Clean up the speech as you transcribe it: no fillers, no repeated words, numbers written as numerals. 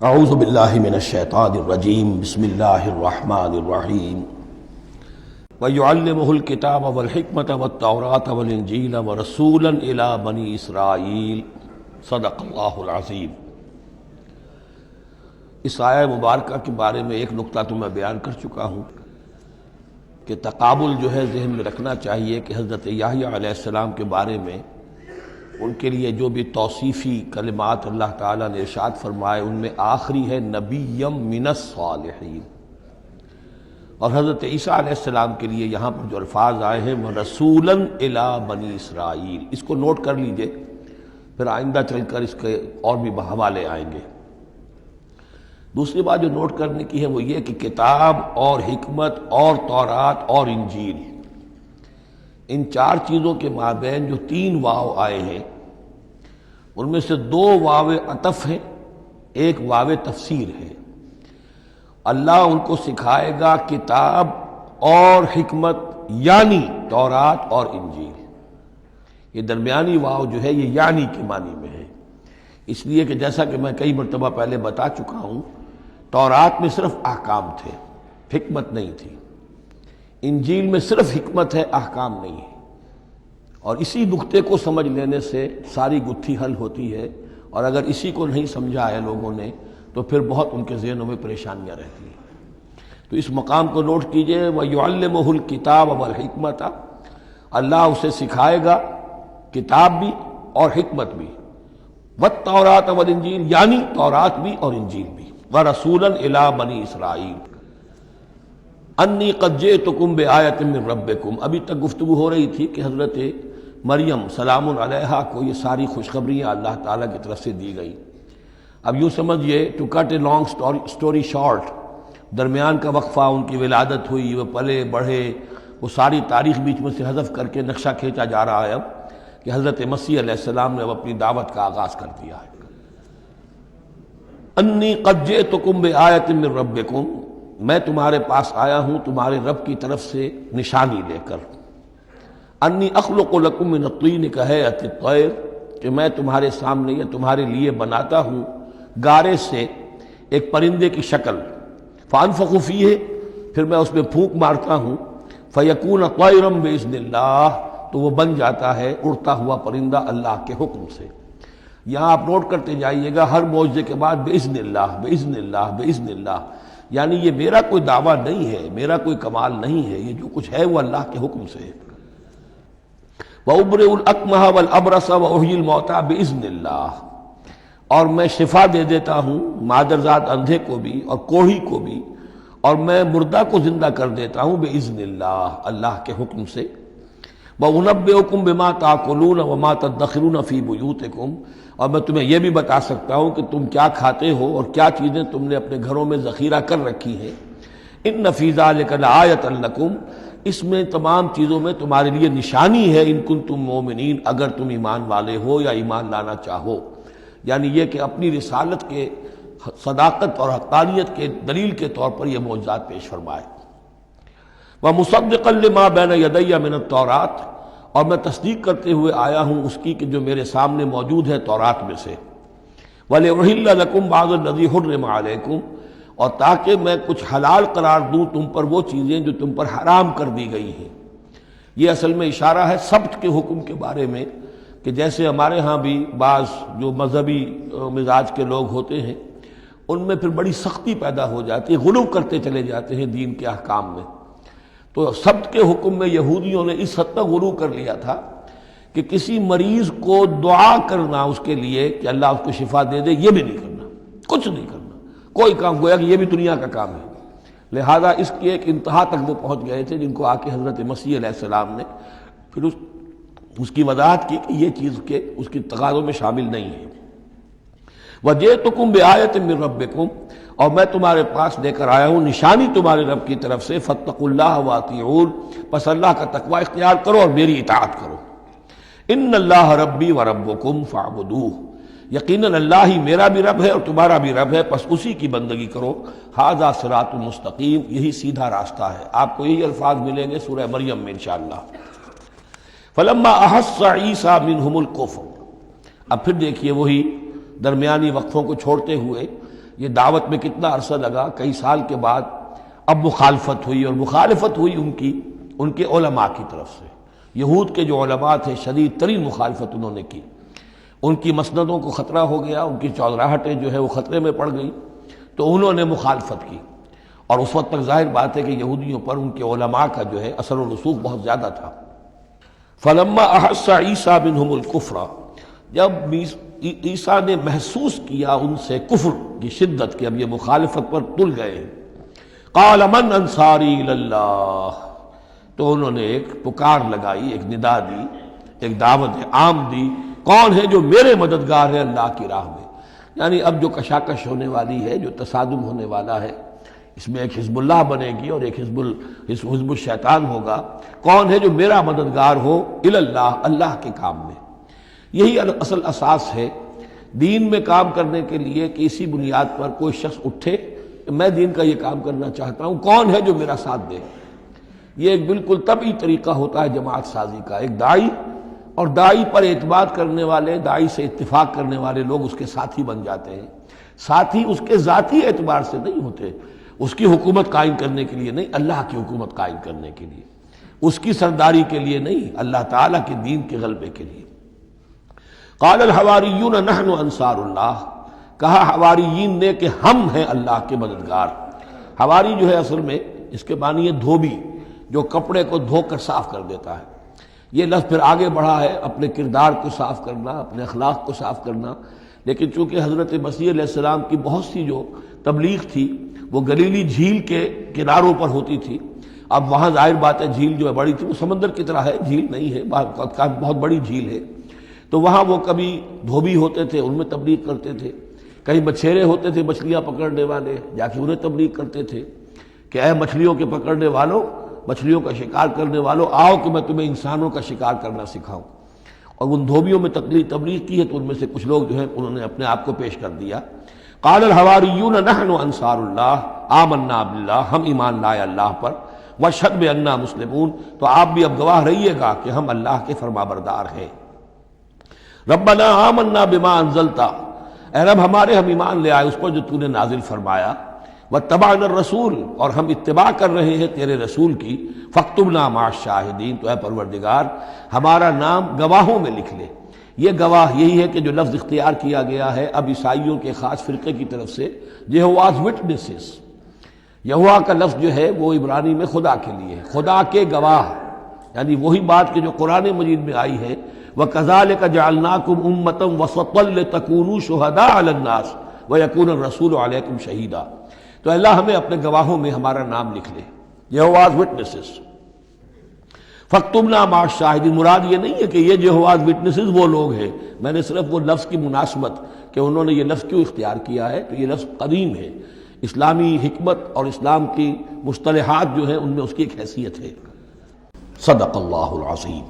اعوذ باللہ من الشیطان الرجیم بسم اللہ الرحمن الرحیم وَيُعَلِّمُهُ الْكِتَابَ وَالْحِكْمَةَ وَالتَّوْرَاةَ وَالْإِنْجِيلَ وَرَسُولًا إِلَى بَنِي إِسْرَائِيلَ صدق اللہ العظیم۔ اس آیہ مبارکہ کے بارے میں ایک نقطہ تو میں بیان کر چکا ہوں کہ تقابل جو ہے ذہن میں رکھنا چاہیے کہ حضرت یحییٰ علیہ السلام کے بارے میں ان کے لیے جو بھی توصیفی کلمات اللہ تعالیٰ نے ارشاد فرمائے ان میں آخری ہے نبیم من الصالحین، اور حضرت عیسیٰ علیہ السلام کے لیے یہاں پر جو الفاظ آئے ہیں وہ رسولاً الی بنی اسرائیل، اس کو نوٹ کر لیجئے، پھر آئندہ چل کر اس کے اور بھی حوالے آئیں گے۔ دوسری بات جو نوٹ کرنے کی ہے وہ یہ کہ کتاب اور حکمت اور تورات اور انجیل، ان چار چیزوں کے مابین جو تین واو آئے ہیں ان میں سے دو واو عطف ہیں، ایک واو تفسیر ہے۔ اللہ ان کو سکھائے گا کتاب اور حکمت، یعنی تورات اور انجیل۔ یہ درمیانی واو جو ہے یہ یعنی کے معنی میں ہے، اس لیے کہ جیسا کہ میں کئی مرتبہ پہلے بتا چکا ہوں، تورات میں صرف احکام تھے، حکمت نہیں تھی۔ انجیل میں صرف حکمت ہے، احکام نہیں ہے، اور اسی نقطے کو سمجھ لینے سے ساری گتھی حل ہوتی ہے، اور اگر اسی کو نہیں سمجھا ہے لوگوں نے تو پھر بہت ان کے ذہنوں میں پریشانیاں رہتی ہیں۔ تو اس مقام کو نوٹ کیجئے، وَيُعَلِّمُهُ الْكِتَابَ وَالْحِكْمَةَ، اللہ اسے سکھائے گا کتاب بھی اور حکمت بھی، وَالتَّوْرَاةَ وَالْإِنْجِيلَ، یعنی تورات بھی اور انجیل بھی، وَرَسُولًا إِلَىٰ بَنِي إِسْرَائِيلَ انی قد جئتکم بآیۃ من ربکم۔ ابھی تک گفتگو ہو رہی تھی کہ حضرت مریم سلام علیہا کو یہ ساری خوشخبریاں اللہ تعالیٰ کی طرف سے دی گئی۔ اب یوں سمجھئے، to cut a long story short, درمیان کا وقفہ، ان کی ولادت ہوئی، وہ پلے بڑھے، وہ ساری تاریخ بیچ میں سے حذف کر کے نقشہ کھینچا جا رہا ہے اب کہ حضرت مسیح علیہ السلام نے اب اپنی دعوت کا آغاز کر دیا ہے۔ انی قد جئتکم بآیۃ من ربکم، میں تمہارے پاس آیا ہوں تمہارے رب کی طرف سے نشانی لے کر۔ انی اخلق لکم من الطین کہیئۃ الطیر، کہ میں تمہارے سامنے یا تمہارے لیے بناتا ہوں گارے سے ایک پرندے کی شکل، فانفخ فیہ، پھر میں اس میں پھونک مارتا ہوں، فیکون طیرا باذن اللہ، تو وہ بن جاتا ہے اڑتا ہوا پرندہ اللہ کے حکم سے۔ یہاں آپ نوٹ کرتے جائیے گا، ہر معجزے کے بعد باذن اللہ باذن اللہ باذن اللہ، یعنی یہ میرا کوئی دعویٰ نہیں ہے، میرا کوئی کمال نہیں ہے، یہ جو کچھ ہے وہ اللہ کے حکم سے ہے۔ وَأُبْرِئُ الْأَكْمَحَ وَالْأَبْرَصَ وَأُحْيِي الْمَوْتَىٰ بِإِذْنِ اللَّهِ، اور میں شفا دے دیتا ہوں مادرزاد اندھے کو بھی اور کوڑھی کو بھی، اور میں مردہ کو زندہ کر دیتا ہوں بِإِذْنِ اللَّهِ، اللہ کے حکم سے۔ وَأُنَبِّئُكُم بِمَا تَأْكُلُونَ وَمَا تَدَّخِرُونَ فِي بُيُوتِكُمْ، اور میں تمہیں یہ بھی بتا سکتا ہوں کہ تم کیا کھاتے ہو اور کیا چیزیں تم نے اپنے گھروں میں ذخیرہ کر رکھی ہیں۔ ان فی ذلک لآیۃ لکم، اس میں تمام چیزوں میں تمہارے لیے نشانی ہے، ان کنتم مومنین، اگر تم ایمان والے ہو یا ایمان لانا چاہو، یعنی یہ کہ اپنی رسالت کے صداقت اور حقانیت کے دلیل کے طور پر یہ معجزات پیش فرمائے۔ وَمُصَدِّقًا لِمَا بَيْنَ يَدَيَّ مِنَ التَّوْرَاةِ، اور میں تصدیق کرتے ہوئے آیا ہوں اس کی کہ جو میرے سامنے موجود ہے تورات میں سے۔ وَلِأُحِلَّ لَكُمْ بَعْضَ الَّذِي حُرِّمَ عَلَيْكُمْ، اور تاکہ میں کچھ حلال قرار دوں تم پر وہ چیزیں جو تم پر حرام کر دی گئی ہیں۔ یہ اصل میں اشارہ ہے سبت کے حکم کے بارے میں، کہ جیسے ہمارے ہاں بھی بعض جو مذہبی مزاج کے لوگ ہوتے ہیں ان میں پھر بڑی سختی پیدا ہو جاتی ہے، غلو کرتے چلے جاتے ہیں دین کے احکام میں۔ تو سبت کے حکم میں یہودیوں نے اس حد تک غلو کر لیا تھا کہ کسی مریض کو دعا کرنا اس کے لیے کہ اللہ اس کو شفا دے دے، یہ بھی نہیں کرنا، کچھ نہیں کرنا، کوئی کام، گویا کہ یہ بھی دنیا کا کام ہے۔ لہذا اس کی ایک انتہا تک وہ پہنچ گئے تھے جن کو آ کے حضرت مسیح علیہ السلام نے پھر اس کی وضاحت کی کہ یہ چیز کے اس کی تقاضوں میں شامل نہیں ہے۔ وَجِئْتُكُم بِآیَةٍ مِّن رَبِّكُمْ، اور میں تمہارے پاس لے کر آیا ہوں نشانی تمہارے رب کی طرف سے، فَاتَّقُوا اللَّهَ وَأَطِیعُونِ، پس اللہ کا تقوی اختیار کرو اور میری اطاعت کرو۔ ان اللہ ربی وربکم فاعبدوہ، یقیناً اللہ ہی میرا بھی رب ہے اور تمہارا بھی رب ہے، پس اسی کی بندگی کرو۔ ھذا صراط مستقیم، یہی سیدھا راستہ ہے۔ آپ کو یہی الفاظ ملیں گے سورہ مریم میں انشاءاللہ۔ فلما احس عیسیٰ منہم الکفر، اب پھر دیکھیے وہی درمیانی وقفوں کو چھوڑتے ہوئے یہ دعوت میں کتنا عرصہ لگا، کئی سال کے بعد اب مخالفت ہوئی، اور مخالفت ہوئی ان کے علماء کی طرف سے۔ یہود کے جو علماء تھے شدید ترین مخالفت انہوں نے کی، ان کی مسندوں کو خطرہ ہو گیا، ان کی چودراہٹیں جو ہے وہ خطرے میں پڑ گئی، تو انہوں نے مخالفت کی۔ اور اس وقت تک ظاہر بات ہے کہ یہودیوں پر ان کے علماء کا جو ہے اثر و رسوخ بہت زیادہ تھا۔ فلما احس عیسیٰ منہم الکفر، جب عیسیٰ نے محسوس کیا ان سے کفر کی شدت کہ اب یہ مخالفت پر تل گئے، قال من انصاری الی اللہ، تو انہوں نے ایک پکار لگائی، ایک ندا دی، ایک دعوت عام دی، کون ہے جو میرے مددگار ہے اللہ کی راہ میں؟ یعنی اب جو کشاکش ہونے والی ہے، جو تصادم ہونے والا ہے، اس میں ایک حزب اللہ بنے گی اور ایک حزب الشیطان ہوگا، کون ہے جو میرا مددگار ہو الی اللہ، اللہ کے کام میں۔ یہی اصل اساس ہے دین میں کام کرنے کے لیے کہ اسی بنیاد پر کوئی شخص اٹھے کہ میں دین کا یہ کام کرنا چاہتا ہوں، کون ہے جو میرا ساتھ دے۔ یہ ایک بالکل طبعی طریقہ ہوتا ہے جماعت سازی کا، ایک داعی اور داعی پر اعتماد کرنے والے، داعی سے اتفاق کرنے والے لوگ اس کے ساتھی بن جاتے ہیں۔ ساتھی اس کے ذاتی اعتبار سے نہیں ہوتے، اس کی حکومت قائم کرنے کے لیے نہیں، اللہ کی حکومت قائم کرنے کے لیے، اس کی سرداری کے لیے نہیں، اللہ تعالیٰ کے دین کے غلبے کے لیے۔ قال الحواریون نحن انصار اللہ، کہا حواریین نے کہ ہم ہیں اللہ کے مددگار۔ حواری جو ہے اصل میں اس کے معنی ہے دھوبی، جو کپڑے کو دھو کر صاف کر دیتا ہے۔ یہ لفظ پھر آگے بڑھا ہے اپنے کردار کو صاف کرنا، اپنے اخلاق کو صاف کرنا، لیکن چونکہ حضرت مسیح علیہ السلام کی بہت سی جو تبلیغ تھی وہ گلیلی جھیل کے کناروں پر ہوتی تھی۔ اب وہاں ظاہر بات ہے جھیل جو ہے بڑی تھی، وہ سمندر کی طرح ہے، جھیل نہیں ہے، بہت بڑی جھیل ہے، تو وہاں وہ کبھی دھوبی ہوتے تھے، ان میں تبلیغ کرتے تھے، کئی مچھیرے ہوتے تھے مچھلیاں پکڑنے والے، جا کے انہیں تبلیغ کرتے تھے کہ اے مچھلیوں کے پکڑنے والوں، مچھلیوں کا شکار کرنے والوں، آؤ کہ میں تمہیں انسانوں کا شکار کرنا سکھاؤں۔ اور ان دھوبیوں میں تبلیغ کی ہے، تو ان میں سے کچھ لوگ جو ہے انہوں نے اپنے آپ کو پیش کر دیا۔ قال الحواریون نحن انصار اللہ آمنا باللہ، ہم ایمان لائے اللہ پر، واشہد بأننا مسلمون، تو آپ بھی اب گواہ رہیے گا کہ ہم اللہ کے فرما بردار ہیں۔ ربنا آمنا بما انزلتا، اے رب ہمارے ہم ایمان لے آئے اس پر جو تو نے نازل فرمایا، واتبعنا الرسول، اور ہم اتباع کر رہے ہیں تیرے رسول کی، فاکتبنا مع الشاہدین، تو اے پروردگار ہمارا نام گواہوں میں لکھ لے۔ یہ گواہ یہی ہے کہ جو لفظ اختیار کیا گیا ہے اب عیسائیوں کے خاص فرقے کی طرف سے، یہواز وٹنسز، یہوا کا لفظ جو ہے وہ عبرانی میں خدا کے لیے ہے، خدا کے گواہ، یعنی وہی بات کہ جو قرآن مجید میں آئی ہے وَكَذَلِكَ جَعَلْنَاكُمْ أُمَّةً وَسَطًا لِتَكُونُوا شُهَدَاءَ عَلَى النَّاسِ وَيَكُونَ الرَّسُولُ عَلَيْكُمْ شَهِيدًا، تو اللہ ہمیں اپنے گواہوں میں ہمارا نام لکھ لے، یہواز وٹنسز۔ فاکتبنا مع الشاہدین، مراد یہ نہیں ہے کہ یہ یہواز وٹنسز وہ لوگ ہیں، میں نے صرف وہ لفظ کی مناسبت کہ انہوں نے یہ لفظ کیوں اختیار کیا ہے، تو یہ لفظ قدیم ہے، اسلامی حکمت اور اسلام کی مصطلحات جو ہیں ان میں اس کی ایک حیثیت ہے۔ صدق اللہ العظیم۔